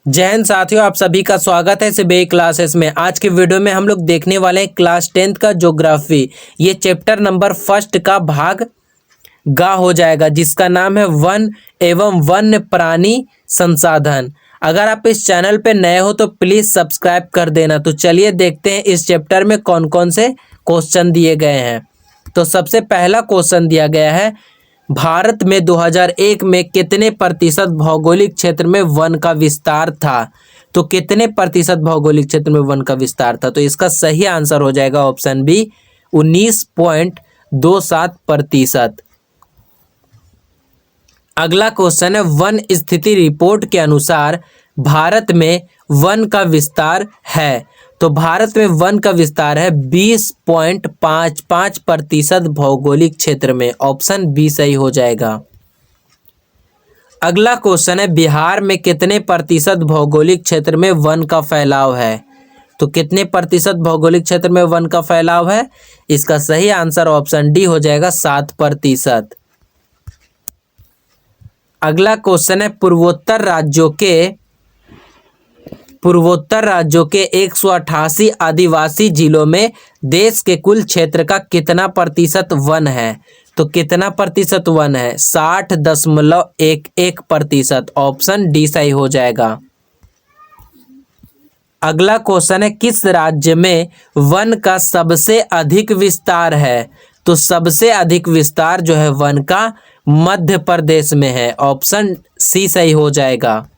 जय हिंद साथियों, आप सभी का स्वागत है सीबीआई क्लासेस में। आज के वीडियो में हम लोग देखने वाले हैं क्लास 10th का ज्योग्राफी। ये चैप्टर नंबर फर्स्ट का भाग गा हो जाएगा, जिसका नाम है वन एवं वन्य प्राणी संसाधन। अगर आप इस चैनल पे नए हो तो प्लीज़ सब्सक्राइब कर देना। तो चलिए देखते हैं इस चैप्टर में कौन कौन से क्वेश्चन दिए गए हैं। तो सबसे पहला क्वेश्चन दिया गया है, भारत में 2001 में कितने प्रतिशत भौगोलिक क्षेत्र में वन का विस्तार था। तो कितने प्रतिशत भौगोलिक क्षेत्र में वन का विस्तार था, तो इसका सही आंसर हो जाएगा ऑप्शन बी 19.27%। अगला क्वेश्चन है, वन स्थिति रिपोर्ट के अनुसार भारत में वन का विस्तार है। तो भारत में वन का विस्तार है 20.55% भौगोलिक क्षेत्र में। ऑप्शन बी सही हो जाएगा। अगला क्वेश्चन है, बिहार में कितने प्रतिशत भौगोलिक क्षेत्र में वन का फैलाव है। तो कितने प्रतिशत भौगोलिक क्षेत्र में वन का फैलाव है, इसका सही आंसर ऑप्शन डी हो जाएगा 7%। अगला क्वेश्चन है, पूर्वोत्तर राज्यों के 188 आदिवासी जिलों में देश के कुल क्षेत्र का कितना प्रतिशत वन है। तो कितना प्रतिशत वन है, 60.11%। ऑप्शन डी सही हो जाएगा। अगला क्वेश्चन है, किस राज्य में वन का सबसे अधिक विस्तार है। तो सबसे अधिक विस्तार जो है वन का मध्य प्रदेश में है। ऑप्शन सी सही हो जाएगा।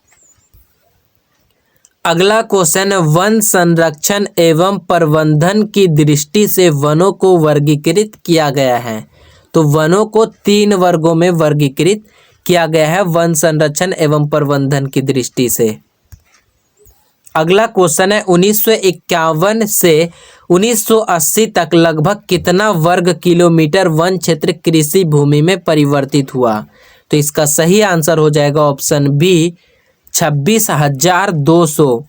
अगला क्वेश्चन है, वन संरक्षण एवं प्रबंधन की दृष्टि से वनों को वर्गीकृत किया गया है। तो वनों को 3 वर्गों में वर्गीकृत किया गया है वन संरक्षण एवं प्रबंधन की दृष्टि से। अगला क्वेश्चन है, 1951 से 1980 तक लगभग कितना वर्ग किलोमीटर वन क्षेत्र कृषि भूमि में परिवर्तित हुआ। तो इसका सही आंसर हो जाएगा ऑप्शन बी 26,200।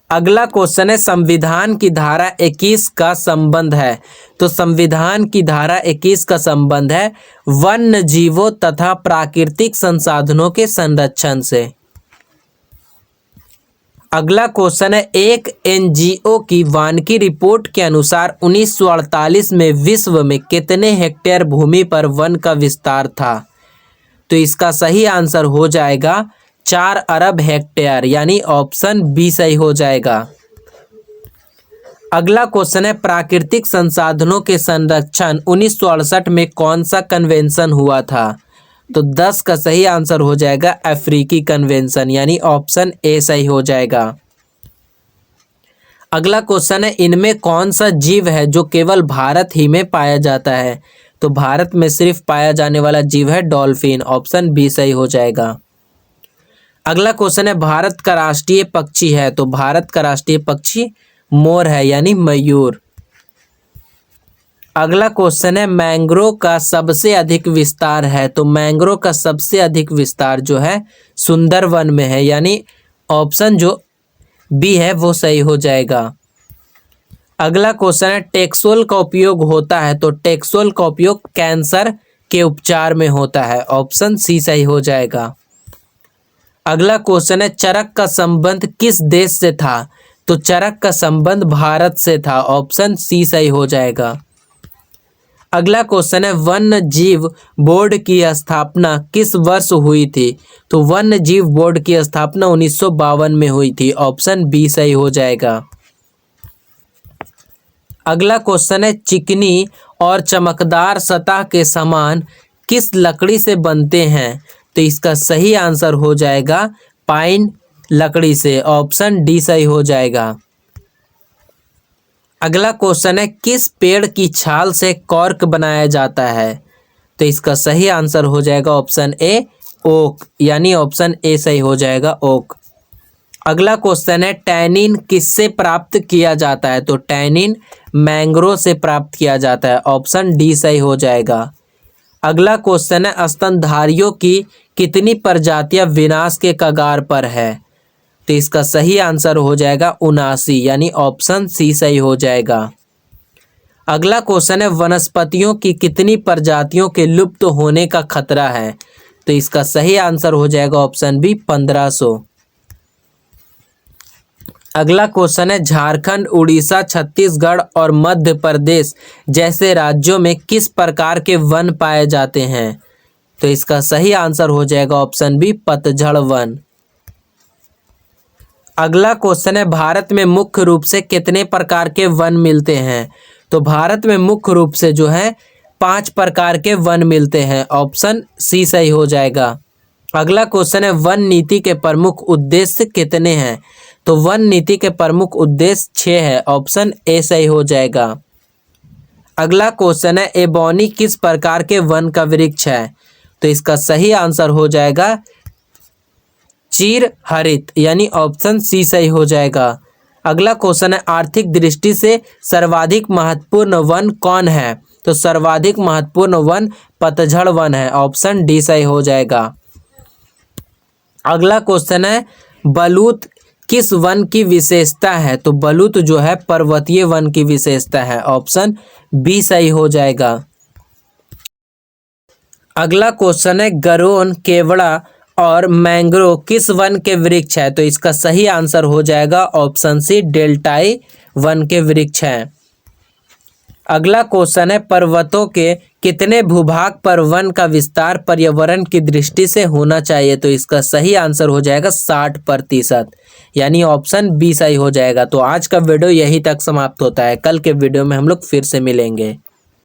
अगला क्वेश्चन है, संविधान की धारा 21 का संबंध है। तो संविधान की धारा 21 का संबंध है वन्य जीवों तथा प्राकृतिक संसाधनों के संरक्षण से। अगला क्वेश्चन है, एक एनजीओ की वानिकी रिपोर्ट के अनुसार 1948 में विश्व में कितने हेक्टेयर भूमि पर वन का विस्तार था। तो इसका सही आंसर हो जाएगा 4 अरब हेक्टेयर, यानी ऑप्शन बी सही हो जाएगा। अगला क्वेश्चन है, प्राकृतिक संसाधनों के संरक्षण 1968 में कौन सा कन्वेंशन हुआ था। तो 10 का सही आंसर हो जाएगा अफ्रीकी कन्वेंशन, यानी ऑप्शन ए सही हो जाएगा। अगला क्वेश्चन है, इनमें कौन सा जीव है जो केवल भारत ही में पाया जाता है। तो भारत में सिर्फ पाया जाने वाला जीव है डॉल्फिन। ऑप्शन बी सही हो जाएगा। अगला क्वेश्चन है, भारत का राष्ट्रीय पक्षी है। तो भारत का राष्ट्रीय पक्षी मोर है, यानी मयूर। अगला क्वेश्चन है, मैंग्रोव का सबसे अधिक विस्तार है। तो मैंग्रोव का सबसे अधिक विस्तार जो है सुंदरवन में है, यानी ऑप्शन जो बी है वो सही हो जाएगा। अगला क्वेश्चन है, टेक्सोल का उपयोग होता है। तो टेक्सोल का उपयोग कैंसर के उपचार में होता है। ऑप्शन सी सही हो जाएगा। अगला क्वेश्चन है, चरक का संबंध किस देश से था। तो चरक का संबंध भारत से था। ऑप्शन सी सही हो जाएगा। अगला क्वेश्चन है, वन्य जीव बोर्ड की स्थापना किस वर्ष हुई थी। तो वन्य जीव बोर्ड की स्थापना 1952 में हुई थी। ऑप्शन बी सही हो जाएगा। अगला क्वेश्चन है, चिकनी और चमकदार सतह के समान किस लकड़ी से बनते हैं। तो इसका सही आंसर हो जाएगा पाइन लकड़ी से। ऑप्शन डी सही हो जाएगा। अगला क्वेश्चन है, किस पेड़ की छाल से कॉर्क बनाया जाता है। तो इसका सही आंसर हो जाएगा ऑप्शन ए ओक, यानी ऑप्शन ए सही हो जाएगा ओक। अगला क्वेश्चन है, टैनिन किससे प्राप्त किया जाता है। तो टैनिन मैंग्रोव से प्राप्त किया जाता है। ऑप्शन डी सही हो जाएगा। अगला क्वेश्चन है, स्तनधारियों की कितनी प्रजातियां विनाश के कगार पर है। तो इसका सही आंसर हो जाएगा 79, यानी ऑप्शन सी सही हो जाएगा। अगला क्वेश्चन है, वनस्पतियों की कितनी प्रजातियों के लुप्त होने का खतरा है। तो इसका सही आंसर हो जाएगा ऑप्शन बी 1500। अगला क्वेश्चन है, झारखंड, उड़ीसा, छत्तीसगढ़ और मध्य प्रदेश जैसे राज्यों में किस प्रकार के वन पाए जाते हैं? तो इसका सही आंसर हो जाएगा ऑप्शन बी पतझड़ वन। अगला क्वेश्चन है, भारत में मुख्य रूप से कितने प्रकार के वन मिलते हैं? तो भारत में मुख्य रूप से जो है 5 प्रकार के वन मिलते हैं। ऑप्शन सी सही हो जाएगा। अगला क्वेश्चन है, वन नीति के प्रमुख उद्देश्य कितने हैं? तो वन नीति के प्रमुख उद्देश्य 6 है। ऑप्शन ए सही हो जाएगा। अगला क्वेश्चन है, एबोनी किस प्रकार के वन का वृक्ष है? तो इसका सही आंसर हो जाएगा चीर हरित, यानी ऑप्शन सी सही हो जाएगा। अगला क्वेश्चन है, आर्थिक दृष्टि से सर्वाधिक महत्वपूर्ण वन कौन है? तो सर्वाधिक महत्वपूर्ण वन पतझड़ वन है। ऑप्शन डी सही हो जाएगा। अगला क्वेश्चन है, बलूत किस वन की विशेषता है? तो बलूत जो है पर्वतीय वन की विशेषता है। ऑप्शन बी सही हो जाएगा। अगला क्वेश्चन है, गरोन, केवड़ा और मैंग्रोव किस वन के वृक्ष है? तो इसका सही आंसर हो जाएगा ऑप्शन सी डेल्टाई वन के वृक्ष हैं। अगला क्वेश्चन है, पर्वतों के कितने भूभाग पर वन का विस्तार पर्यावरण की दृष्टि से होना चाहिए? तो इसका सही आंसर हो जाएगा 60%, यानी ऑप्शन बी सही हो जाएगा। तो आज का वीडियो यहीं तक समाप्त होता है। कल के वीडियो में हम लोग फिर से मिलेंगे।